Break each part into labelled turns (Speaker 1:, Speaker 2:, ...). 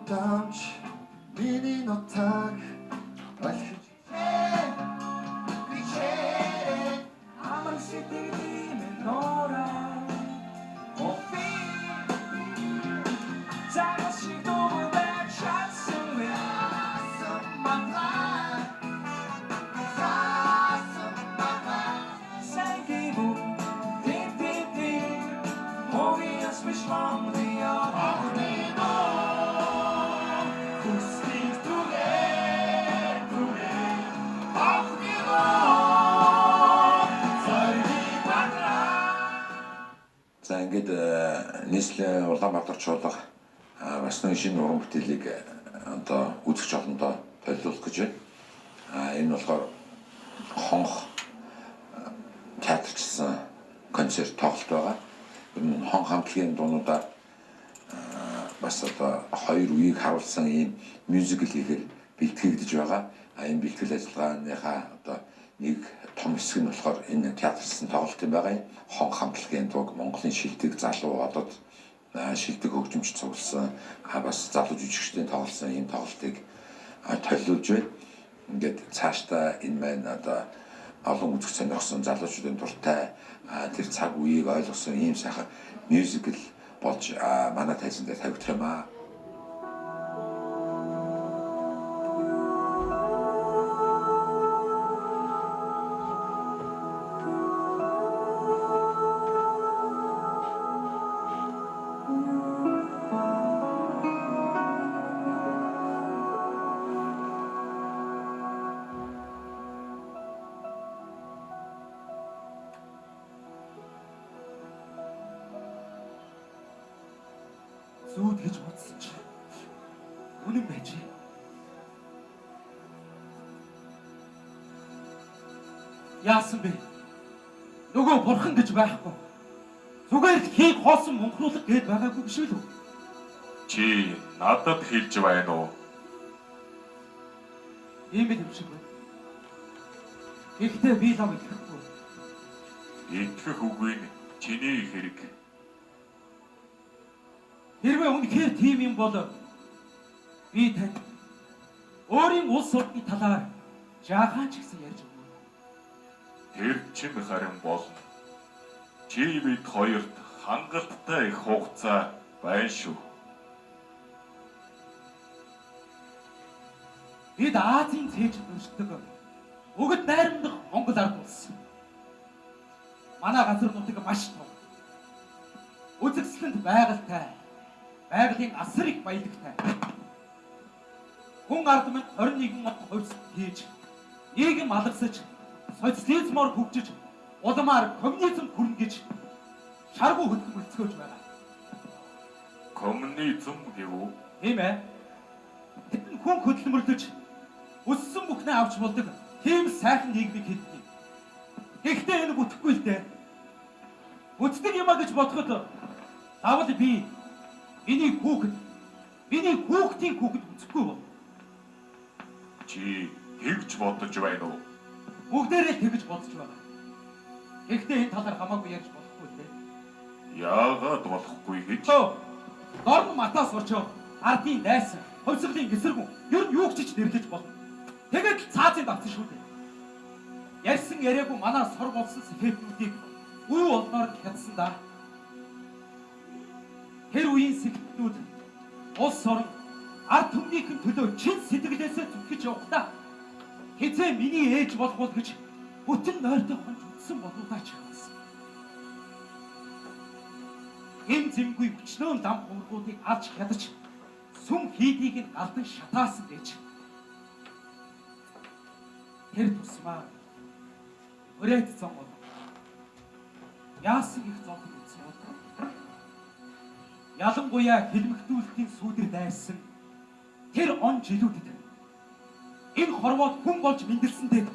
Speaker 1: дамж миний нутаг алхиж амар сэтгэлийн нораа офи загасч дуудаг шатсан маа За ингээд нийслэлийн Улаанбаатар чуулга бас нэг шинэ уран бүтээлийг одоо үзэж олондоо төлөвлөх гэж байна. Энэ болохоор хонх театрчсан концерт тоглолт байгаа. Энэ хонх хамтлагийн дуунуудаар бас одоо хоёр үеийг харуулсан ийм мюзикл хийхээр бэлтгэгдэж байгаа. Энэ бэлтгэл ажиллагааныхаа одоо нэг том хэсэг нь болохоор энэ театрчсан тоглолт юм байгаа юм. Хонх хамтлагийн дууг Монголын шилдэг залуу одод шилдэг хөгжимч цугласан бас залуу жүжигчдийн тоглосон ийм тоглолтыг төлөвлөж байна. Ингээд цаашдаа энэ маань одоо олон үзэх сонирхсон залуучуудын дуртай тэр цаг үеийг ойлгосон ийм сайхан мюзикл болж манай тайзан дээр тавигдах юм аа.
Speaker 2: Зүуд гэж бодсон чи үнэн байж. Яасан бэ? Нөгөө бурхан гэж байхгүй. Зүгээр л хийг хоосон мөнхрүүлэг гээд байгаагүй биш үү?
Speaker 3: Чи надад хэлж байна уу?
Speaker 2: Ийм л юм шиг байна. Гэхдээ би лав итгэхгүй.
Speaker 3: Итгэх үгүй нь чиний хэрэг.
Speaker 2: Хэрвээ үнэхээр тийм юм бол би тань өөрийн улс орны талаар жаахан ч гэсэн ярьж өгнө.
Speaker 3: Тэр чин харин болно. Чи бид хоёрт хангалттай их хугацаа байна шүү.
Speaker 2: Бид Азийн цээж өршдөг өгд найрамдах Монгол ард улс. Манай газар нутаг маш том. Үзэгсэлэнд байгальтай. Байгалийн асрыг баялагтай. Хүн ард минь 21 он хувьс хийж, нийгэм алгасаж, социализмоор хөгжиж, улмаар коммунизм хүрнэ гэж шаргуу хөдөлмөрлцгөөж байгаа.
Speaker 3: Коммунизм гэв үү?
Speaker 2: Тийм ээ. Тэд хүн хөдөлмөрлөж, өссөн бүхнээ авч болдог тийм сайхан нийгмийг хэлдэг. Гэхдээ энэ бүтэхгүй л дээ. Үтдэг юмаа гэж бодоход заавал би миний хүүхдийн хүүхэд үзэхгүй бол.
Speaker 3: Чи тэгж бодож байна уу?
Speaker 2: Бүгдээрээ тэгж бодож байгаа. Гэхдээ энэ талаар хамаагүй ярьж болохгүй дээ.
Speaker 3: Яагаад болохгүй гэж?
Speaker 2: Дорн матаас очоо ардын дайсан, хувьсгалын эсэргүн ер нь юу ч нэрлэж болно. Тэгээд цаазын давсан шүү дээ. Ярьсан яриаггүй манай сор болсон сэхэтнүүдийг үе олноор хядсан да. Тэр үеийн сэхэтнүүд улс орон ард түмнийхэн төлөө чин сэтгэлээсээ зүтгэж явахдаа хизээ миний ээж болох бол гэж бүтэн нойртой хонж үтсэн болоудаа ч хаас. Эм зэмгүй өчнөөн дам хуургуудыг алж хядаж сүм хийдийг нь галдан шатаасан гэж. Тэр тусмаа өрөөд зон бол яасан их зовлон үзсэн бол ялангуяа хэлмэгдүүлэлтийн сүүдэр дайрсан тэр он жилүүдэд энэ хорвоод хүн болж мэндэлсэндээ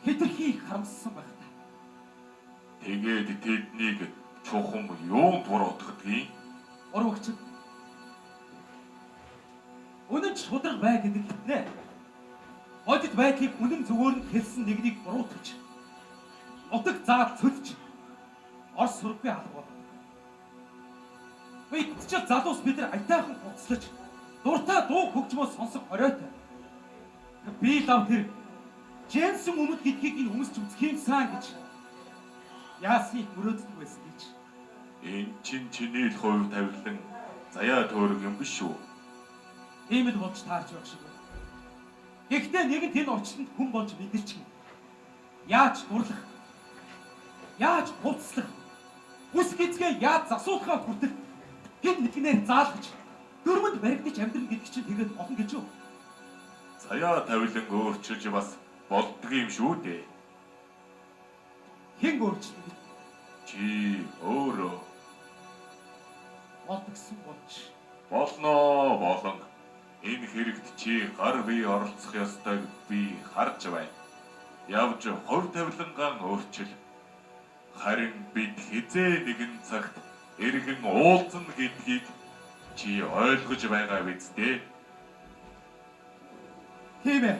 Speaker 2: хэтэрхий их харамссан байх та.
Speaker 3: Тэгээд тэднийг чухам юунд буруутгадгийг?
Speaker 2: Урвагч. Үнэн ч шудраг бай гэдэг хитнэ. Бодит байдлыг үнэн зөвөөр нь хэлсэн нэгнийг буруутгаж утаг заад цөлж орс сургуй алга бол. Бид ч залуус бид нар айтайхан хуцлаж дуу хөгжмөө сонсох хориотой. Би лав тэр Жэнсэн өмнөд гэдгийг энэ өмсч үзэх юмсан гэж яасныг мөрөөддөг байсан гэж.
Speaker 3: Энэ чиний л хувь тавилан заяа төөрөг юм биш үү?
Speaker 2: Тийм л болж таарч байх шиг байна. Гэхдээ нэгэнт энэ орчинд хүн болж мэдэрч юм. Яаж дурлах? Яаж хувцлах? Үс гизгээ яаж засуулахаа хүртэл хэн нэгнээр заалгаж дөрмөнд баригдаж амьдрал гэдэг чинь тэгээд олон гэж юу?
Speaker 3: Заяа тавилан өөрчилж бас болдго юм шүү дээ.
Speaker 2: Хэн өөрчлөв?
Speaker 3: Чи өөрөө
Speaker 2: Болдог гэсэн болж.
Speaker 3: болон энэ хэрэгт чи гар бие оролцох ёстойг би харж байна. Явж хувь тавилангаа өөрчил. Харин бид хизээ нэгэн цагт эргэн уулзна гэдгийг чи ойлгож байгаа биз дээ?
Speaker 2: Тийм ээ.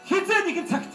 Speaker 2: Хизээ нэгэн цагт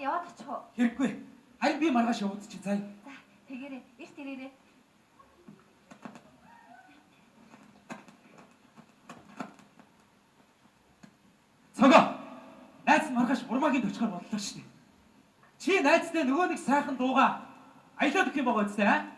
Speaker 4: яваад очих уу?
Speaker 2: хэрэггүй. Харин би маргааш яваад чи заа.
Speaker 4: За, тэгээрээ, эрт ирээрээ.
Speaker 2: Цогоо. Найз маргааш урмаагийн төчгөр бодлоо шүү дээ. Чи найзтай нөгөө нэг сайхан дууга аялаад өгөх юм байгаа үстэй аа?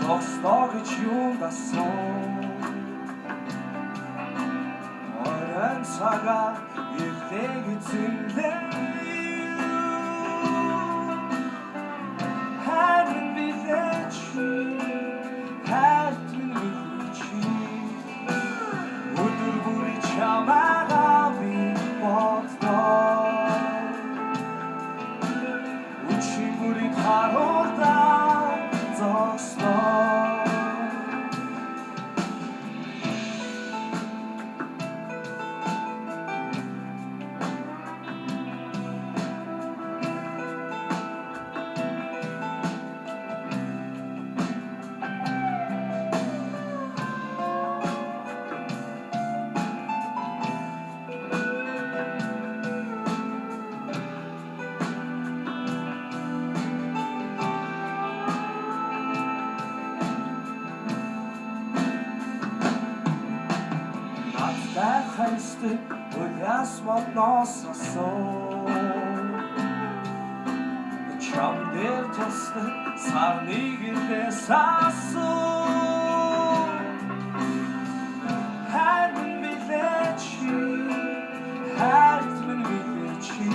Speaker 5: Зогсдоо гэж юу дасан Орон цагаа ирлэг эзэмлээ Харин билээ чи Харт минь чи Өдөр бүрий чамайгаа би боддоо Үчи бүрий харуулдаа зогсдоо Хайсты уляс модноос асан Чам дээр тусны сарны гэрээс асан Харин билээ чи Харт минь билээ чи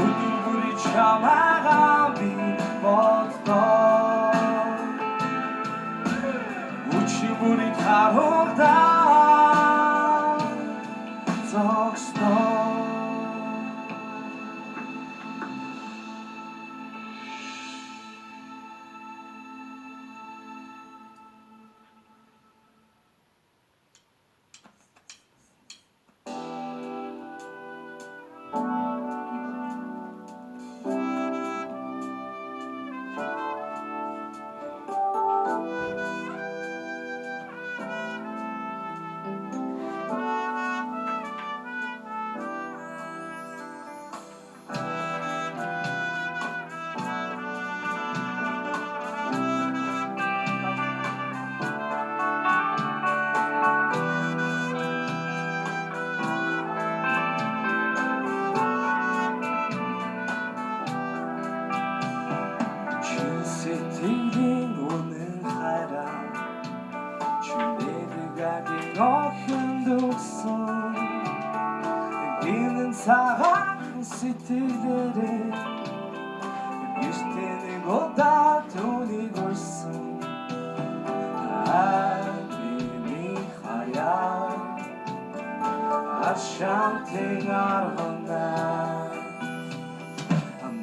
Speaker 5: Өдөр бүрий чамайгаа би боддоо Үчи бүрий харуулдаа өгсөн гинэн цагаан сэтгэлээрээ гэртээ нэг удаа түүнийг урьсан миний хаяа ашаантын аргана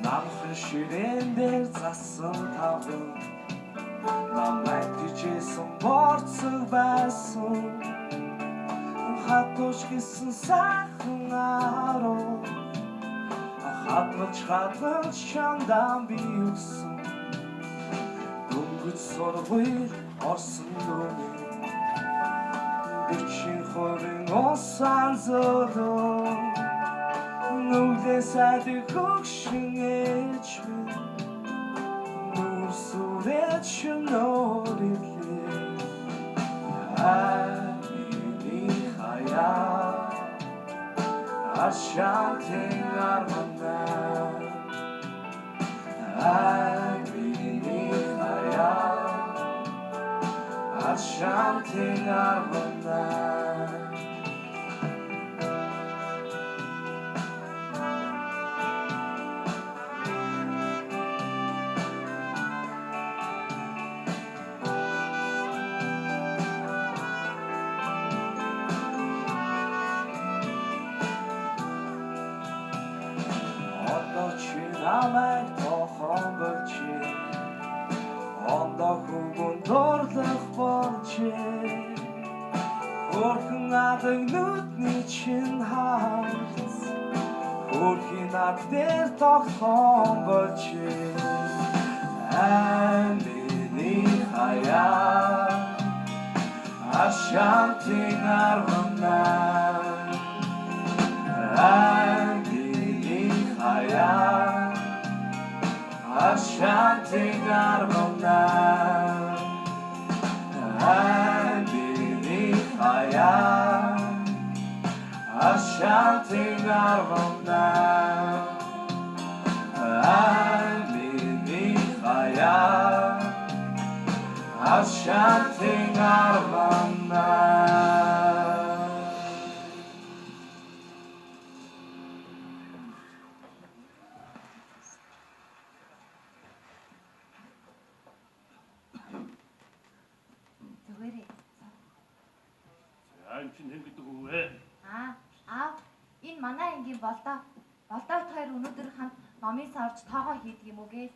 Speaker 5: намхан ширээн дээр засан таван намайг тичээсэн борцог байсан хатууш гэсэн сайхан аруу хатгаж чамдан би өгсөн дөнгөж сургууль орсон дөрөв 40% осан золоо нүглээ сайдыг хөгшин ээж минь нүрсүрэж шөнөөрөлээ миний хаяа ашаантын аргана миний хаяа ашаантын аргана намайг тохон болчи ондоо хүгүн дурлах болчи хөрхөн адаг нүдний чин харц хөрхийн над дээр тохон болчи миний хаяа ашаантын аргана миний хаяа ашаантын аргана миний хаяа ашаантын аргана миний хаяа ашаантын аргана
Speaker 4: Зүгээрээ.
Speaker 6: Аим чин хэн гэдэг үү?
Speaker 4: Аав, энэ манай ангийн болдоо. Болдоот хоёр өнөөдөр хамт номын сарж тоогоо хийдэг юм уу гээ?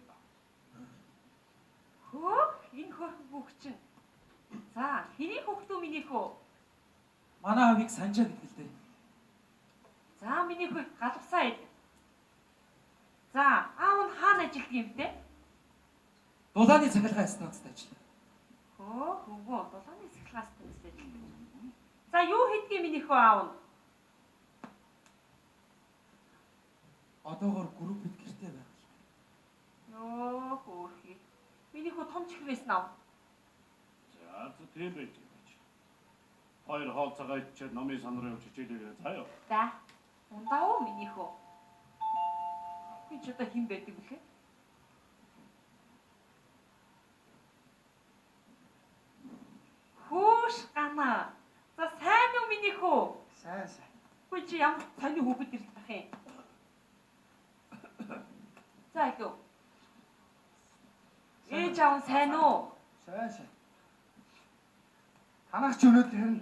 Speaker 7: Хөөх, энэ хөрхөн бүх чинь. За, хэний хөхтөө минийх үү?
Speaker 2: Манай авийг санджаа гэдэг л дээ.
Speaker 7: За, миний хөх галавсаа ид. За, аав нь хаана ажилладаг юм бэ?
Speaker 2: Дулааны цахилгаан станцад ажилладаг.
Speaker 7: Хөөх, үгүй, дулааны цахилгаан станцад ажилладаг. За, юу хийдгийг минийх үү аав нь?
Speaker 2: Одоогоор группэд гэртээ байх.
Speaker 7: Йоо, хөөхий. Миний хөө том чихрээс нав.
Speaker 6: За тийм байж байж. Хоёр хаалцаагаа ичээд номын сан руу явж хичээлээ заяа.
Speaker 7: За. Ундаа уу миний хөө. Би ч одоо хэн байдаг вүлээ? Хөөш гана. За сайн уу миний хөө?
Speaker 5: сайн
Speaker 7: Хөө чи ямар сони хүүхэд ирэх бах юм? За икөө. Ээж аав сайн уу?
Speaker 5: сайн танаач өнөөдөр харин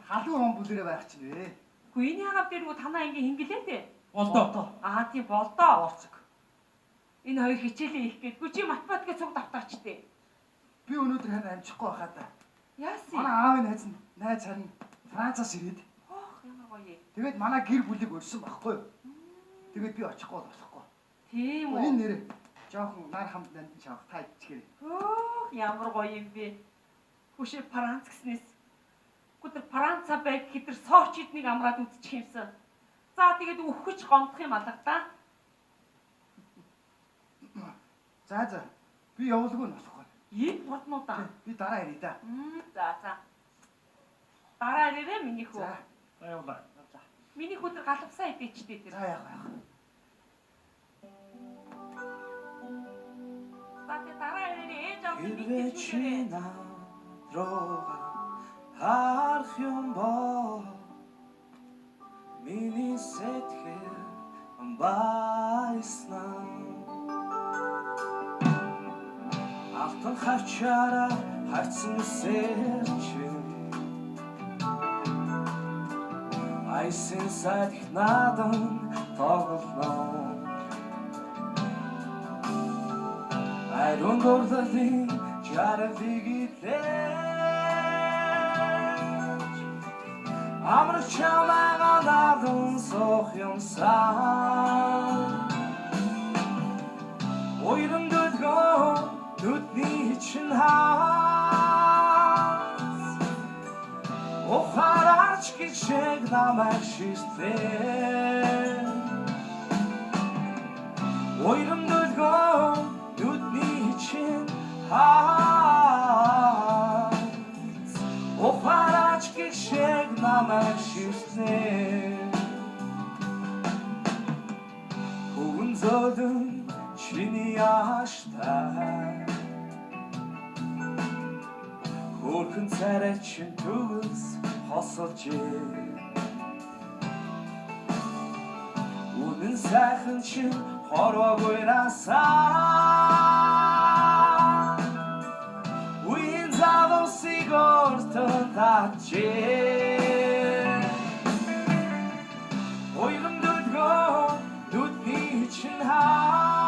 Speaker 5: халуун он бүлэрээ байх чинь вэ
Speaker 7: Хөө энэ хагав дээр танаа ингээ хингэлээ дээ.
Speaker 2: Болдоо.
Speaker 7: Аа тийм болдоо.
Speaker 5: орцог
Speaker 7: Энэ хоёр хичээлээ хийх гээд гүчи математикээ цуг давтаачдээ.
Speaker 5: би өнөөдөр харин амжихгүй байхаа да
Speaker 7: Яасын?
Speaker 5: манай аавын найз харин Францаас ирээд
Speaker 7: Ох ямар гоё.
Speaker 5: тэгээд манай гэр бүлийг өрсөн байхгүй юу тэгээд би очихгүй болохгүй
Speaker 7: Тийм
Speaker 5: энэ
Speaker 7: үү?
Speaker 5: нэрээ жоохон нар хамт нандин шавах та ичгээр
Speaker 7: Ох ямар гоё юм бэ. Хүшээ Франц гэснээс өдөр Франца байг хитэр соочиднийг амраад үдчих юмсан. За тэгээд өвхөж гомдох юм алга да.
Speaker 5: за би явуулгүй болохгүй
Speaker 7: Ийм боднуудаа.
Speaker 5: би дараа ирээ да
Speaker 7: За. Дараа ирээрээ миний хүү.
Speaker 5: за
Speaker 6: Явлаа.
Speaker 7: Миний хүү тэр галавсаа идэжтэй тэр.
Speaker 5: за яах
Speaker 7: За тэр дараа ирээрээ ээж авах
Speaker 5: Хэрвээ чи
Speaker 7: мэдчихвээ.
Speaker 5: надрога харах юм бол байснаа алтан хавчаараа хавцсан үсээр чинь айсын сайд их надан тоглоно айрон дурлалын жаргалыг илээж амар чамайга надан сох юмсан ойрон дөлгөө нүдний чинь хаас ухаараач гişэг намайг ширлээ ойрон дөлгөө нүдний чинь хаас ухаараач гişэг намайг ширлээ хөвөн зөөлөн чиний яаштай Хөрхөн царай чин төгс хосолж Үнэн сайхан чин хорвоогүй насаа Үин залуусыг ортон татжээ Ойрон дөлгөө нүдний чин хаас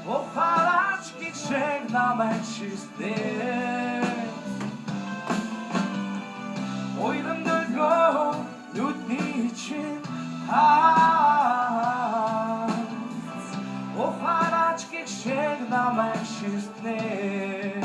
Speaker 5: Ухаараач гişэг намайг ширлээ Ойрон дөлгөө нүдний чинь хаас Ухаараач гişэг намайг ширлээ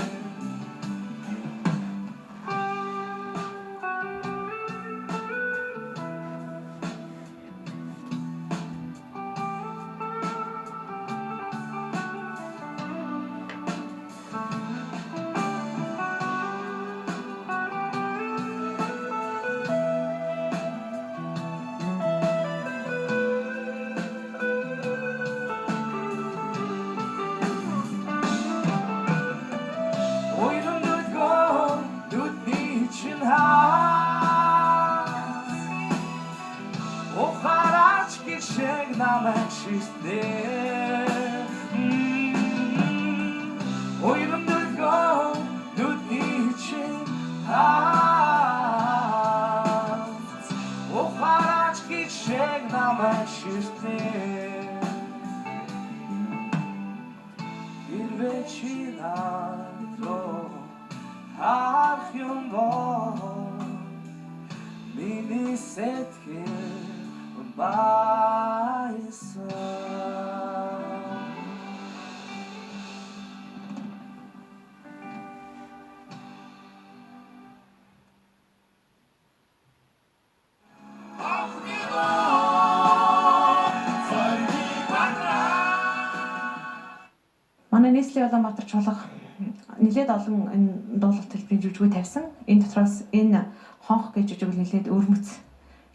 Speaker 5: намайг ширлээ ойрон дөлгөө нүдний чинь хаас ухаараач гişэг намайг ширлээ хэрвээ чи надруу харах юм бол миний сэтгэл Байсан
Speaker 8: Манай нийслэлийн Улаанбаатар чуулга нэлээд олон энэ дуулалт хэлбэрийн жүжиггүй тавьсан. Энэ дотроос энэ хонх гэж жүжиг бол нэлээд өрмөц,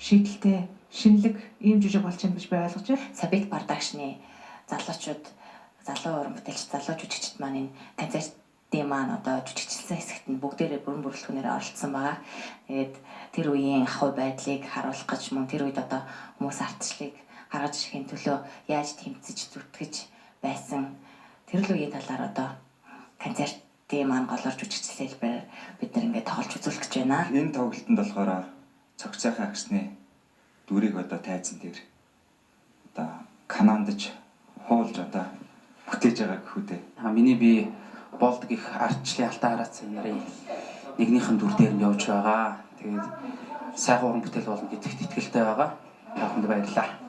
Speaker 8: шийдэлтэй, шинэлэг ийм жүжиг болж байна гэж би ойлгож байна.
Speaker 9: Сабит продакшны залуучууд, залуу уран бүтээлч, залуу жүжигчид маань энэ концертын маань одоо жүжигчлсэн хэсэгт нь бүгдээрээ бүрэн бүрэлдэхүүнээр оролцсон байгаа. Тэгээд тэр үеийн ахуй байдлыг харуулах гэж мөн тэр үед одоо хүмүүс ардчлалыг гаргаж ирэхин төлөө яаж тэмцэж зүтгэж байсан тэр л үеийн талаар одоо концертын маань голоор жүжигчлсэн хэлбэрээр бид нар ингээд тоглож үзүүлэх гэж байна.
Speaker 10: Энэ тоглолтод болохоор цогцойхоо агсны дүрийг одоо тайзан дээр одоо канондж хуулж одоо бүтээж байгаа гэхүүдээ.
Speaker 11: Миний би болдог их ардчлалын алтан хараацсан нарын нэгнийхэн дүр дээр нь явж байгаа. Тэгээд сайхан уран бүтээл болно гэдэгт итгэлтэй байгаа. Тааханд баярлалаа.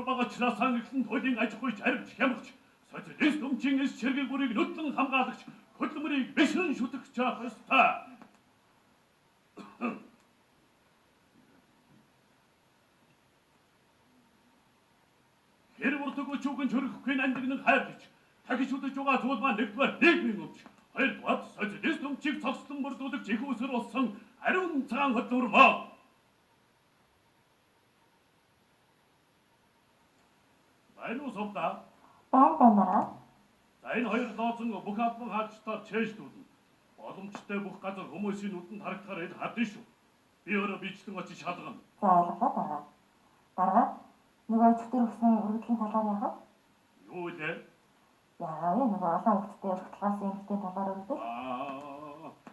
Speaker 6: Багачлаас хангалтын туйлын аж ахуйч харивч хямрагч социалист өмчийн эс чиргэг бүрийг нүдлэн хамгаалагч хөдөлмөрийг бишрэн шүтгэж авах ёстой. Хэр уртог өчүүгэн чөрөхгүй андигныг хайрлаж дахиж үдэж байгаа зүйл маань нэгдүгээр нийгмийн өмч, хоёрдугаар социалист өмчийг цогцлон бүрдүүлэх их усэр болсон ариун цагаан хөдөлмөр мөн. сувдаа.
Speaker 7: Бомбомоо.
Speaker 6: За энэ хоёр лоозон бүх албан хаагчдаар чэйжлүүлнэ. Боломжтой бүх газар хүмүүсийн нүдэнд харагдахаар энэ хадна шүү. Би өөрөө бичлэн очиж шалгана.
Speaker 7: За ойлгоо. Дараа нөгөө өчтөр өгсөн өргөдлийн талаар яах вэ?
Speaker 6: Юу вэ?
Speaker 7: Яа, нөгөө олон хүүхдтэй уртлагаас эмэгтэй талаар өгдөг.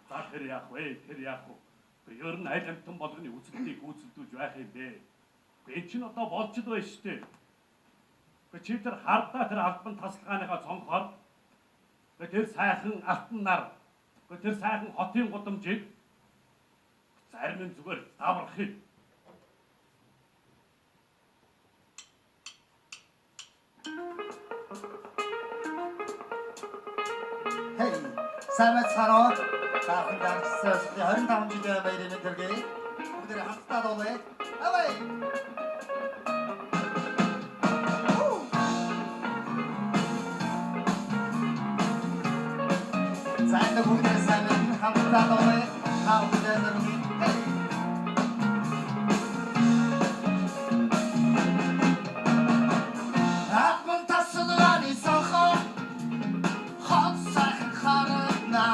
Speaker 6: За тэр яах вэ? Тэр яах вэ? Би ер нь аль амтан болгоны үзэлтийг гүйцэлдүүлж байх юм бэ? Би чинь одоо болж л байна шүү дээ. Би чи тэр хардаа тэр албан тасалгааныхаа цонхоор тэр сайхан алтан нар тэр сайхан хотын гудамжийг зарим нь зүгээр даврах юм.
Speaker 12: Хей, сайн байцгаана уу? Таахан дамжсан 25 жилийн баярын төргий. Бүгдээ хамтдаа дуулъя. Авай! Сайн бүгдээ сайн хамтдаа дуулъя. Бүгдээ дөрвөн. Аппон тасалгааны сохоо хот сайхан харагдана.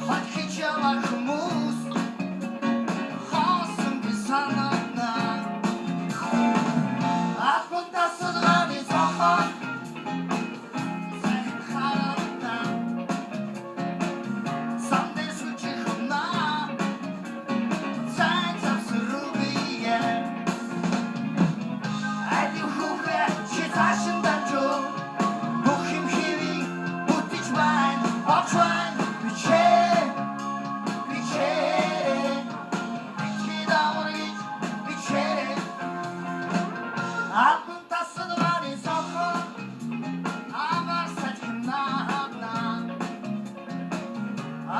Speaker 12: Хот хичээл хүмүүс хоосон би санагдана. Аппон тасалгааны сохоо сайхан харагдана. Сандер сүчихна. Сайн завсрубие. Ади хухэ чи цаашин дамжу. Бухим хиви бутич майн очвайн биче биче биче даврич биче Аппон тасалгааны сохоо амар сачна хавна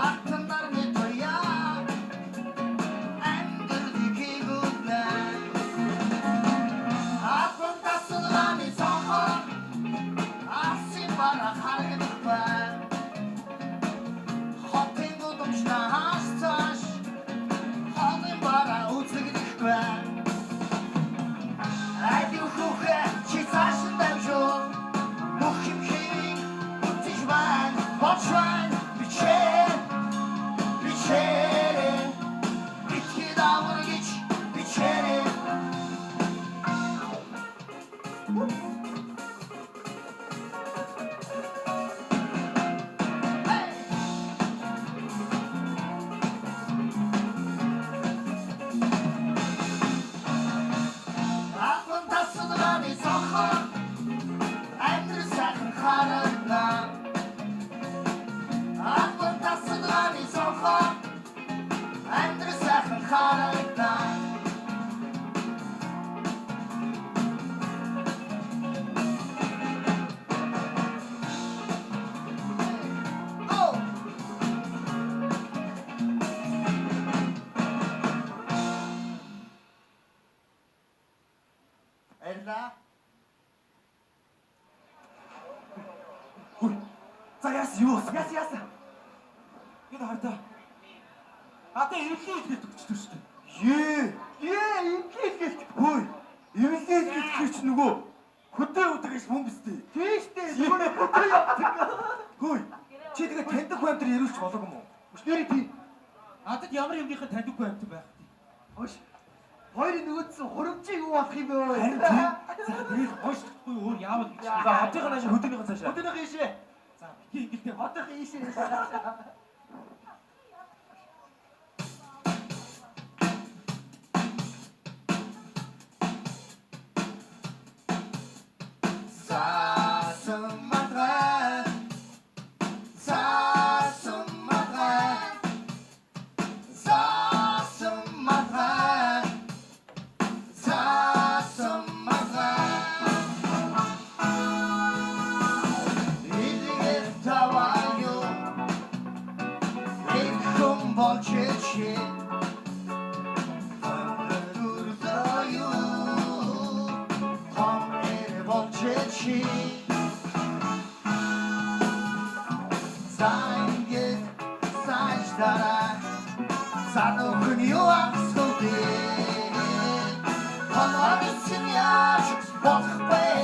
Speaker 12: Артандар метоя ангэрдики гудна Аппон тасалгааны сохоо асын бара харагдахгүй хотын гудамжна хасташ хотын бара үзэгдэхгүй Айди хухэ чи цаашин дамжу мухим хийг утиж байна бочвайн биче биче бичи давргич биче Аппон тасалгааны сохоо амир сайхан харагдана. Аппон тасалгааны сохоо амир сайхан харагдана. Oh! Элла.
Speaker 2: Хүй. За яасан юу болсон? Яасан. Энэ хардаа. Одоо эвлээ хэлээд өгчдөг шүү дээ. Эвлээ хэлээд. Хүй. Эвлээ хэлээд чи нөгөө хөдөө өдрөж хүн бистэ. Тийш дээ. Зүгээр хөдөө явдаг. Хүй. Чи тэгээ таньдаг хүн амтэр ирүүлж болов юм уу? Өчнөрий тий. Надад ямар юмныхаа таньдаг хүн амтэр байх тий. Хөөш. Хоёрын нөгөөдсөн хурамчийг юу болох юм бэ? Харин тий. За тэрийг хойшлохгүй өөр яавал гэж. За хотынхаа нааш хөдөөнийхөө цаашаа. Хөдөөнийхөө ийшээ. За би ингэхдээ хотынхаа ийшээ.
Speaker 12: Sanno kun you are so deep. Come on, it's in your болохгүй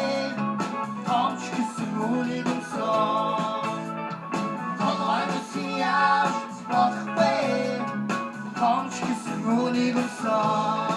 Speaker 12: томч гэсэн үнийг өмсөн толгой үсэн яаж болохгүй томч гэсэн үнийг өмсөн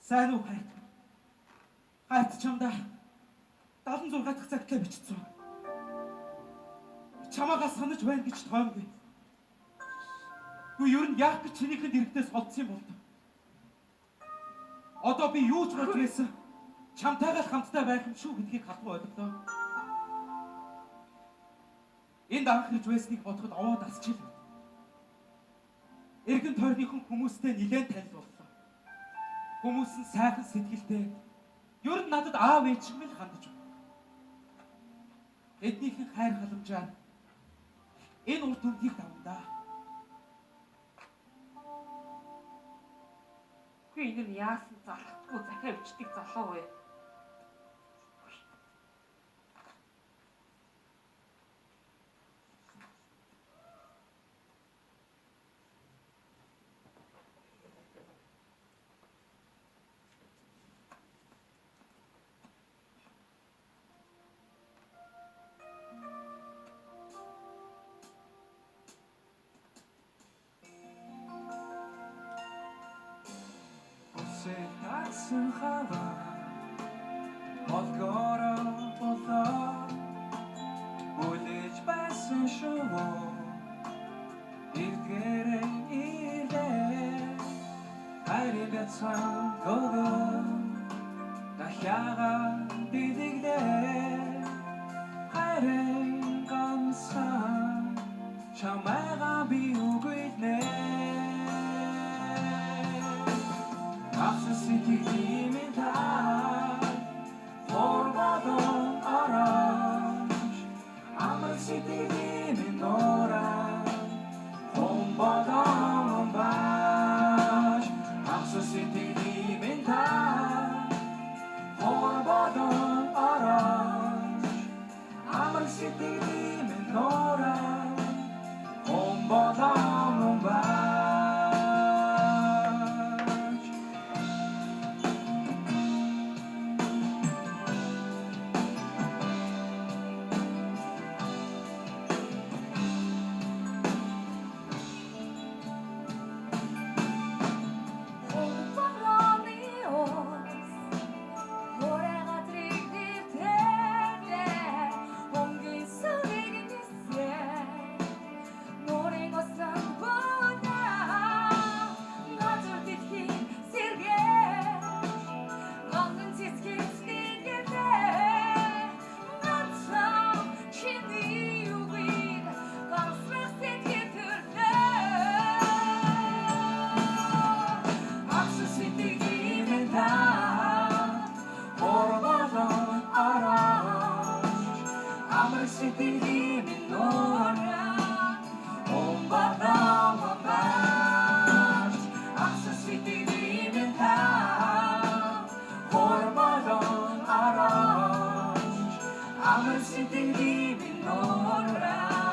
Speaker 2: Сайн уу хайт? Хайт чамдаа 76 дахь цагтлаа бичсэн. Чамаагаа санаж байна гэж тоомгүй. Юу ер нь яах гэж чинийхэд иргэдээс олдсон юм бол. Одоо би юу ч бодож байсан. Чамтайгаа л хамтдаа байх юм шүү гэдгийг хатуу ойлголоо. Энд анх ирж байсныг бодоход овоод асчихлаа. Эргэн тойрныхон хүмүүстэй нэлээд танил боллоо. Хүмүүс нь сайхан сэтгэлтэй. Ер нь надад аав ээж шиг л хандаж байна. Эднийхэн хайр халамжаар энэ урд түмхийг давандаа.
Speaker 7: Хөөе энэ нь яасан залхахгүй захиа өвчтөг залуу вэ?
Speaker 5: Татсан хаваа Болгоороо болоо Үлээж байсан шүү Иргээрээ ирлээ Хайрын бяцхан гогоо Дахяга бидэглээ Хайрын ганцхан Чамайга би үгүйднээ Сэтгэлийн та Хорвадон оранж Амар сэтгэлийн нора Хомбадон баш Амса сэтгэлийн та Хорвадон сэтгэлийн нуураа Умбарам баш Аса сэтгэлийн таа Хормалон араш Амар сэтгэлийн нуураа